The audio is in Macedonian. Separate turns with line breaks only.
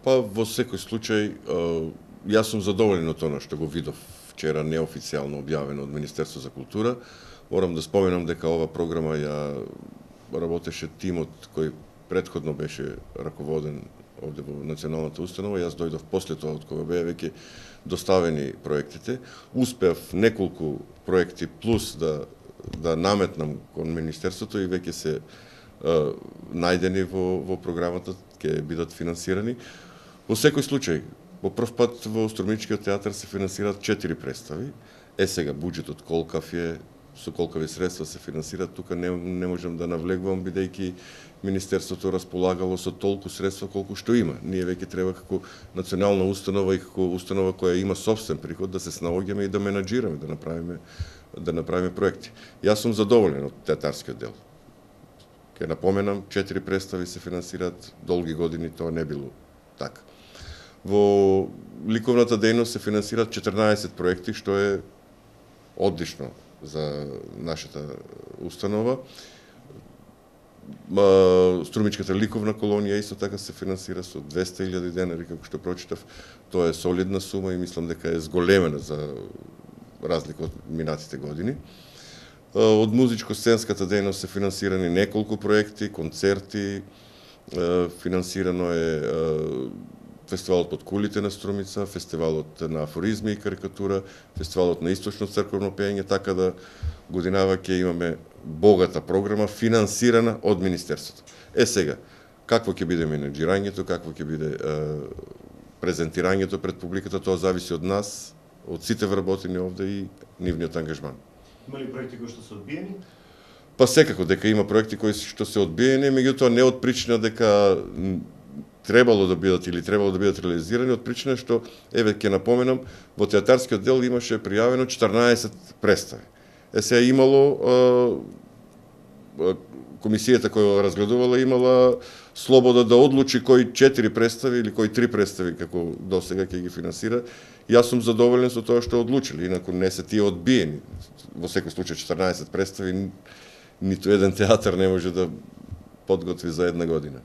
Па во секој случај јас сум задоволен од тоа што го видов вчера неофицијално објавено од Министерство за култура. Морам да споменам дека ова програма ја работеше тимот кој претходно беше раководен овде во националната установа. Јас дојдов после тоа од кога беа веќе доставени проектите. Успеав неколку проекти плюс да наметнам кон Министерството и веќе се најдени во програмата, ќе бидат финансирани. Во секој случај, по прв пат во Струмичкиот театар се финансираат 4 представи. Сега буџетот колкав е, со колкави средства се финансираат, тука не можам да навлегувам, бидејќи Министерството располагало со толку средства колку што има. Ние веќе треба како национална установа и како установа која има собствен приход да се снаоѓаме и да менаџираме, да направиме проекти. Јас сум задоволен од театарскиот дел. Ке напоменам, 4 представи се финансираат, долги години тоа не било така. Во ликовната дејност се финансираат 14 проекти, што е одлично за нашата установа. Струмичката ликовна колонија исто така се финансира со 200.000 денари, како што прочитав. Тоа е солидна сума и мислам дека е зголемена за разлика од минатите години. Од музичко-сценската дејност се финансирани неколку проекти, концерти, финансирано е фестивалот под кулите на Струмица, фестивалот на афоризми и карикатура, фестивалот на источно црковно пеење, така да годинава ќе имаме богата програма финансирана од Министерството. Сега, какво ќе биде менеджирањето, какво ќе биде презентирањето пред публиката, тоа зависи од нас, од сите вработени овде и нивниот ангажман.
Има ли проекти кои што се одбиени?
Па секако дека има проекти кои што се одбиени, меѓутоа не од причина дека требало да бидат реализирани, од причина што, ќе напоменам, во театарскиот дел имаше пријавено 14 представи. Сега имало, комисијата која разгледувала имала слобода да одлучи кои 4 представи или кои 3 представи, како досега ќе ги финансира. Јас сум задоволен со тоа што одлучили, инаку не се тие одбиени. Во секој случај 14 представи, ниту еден театар не може да подготви за една година.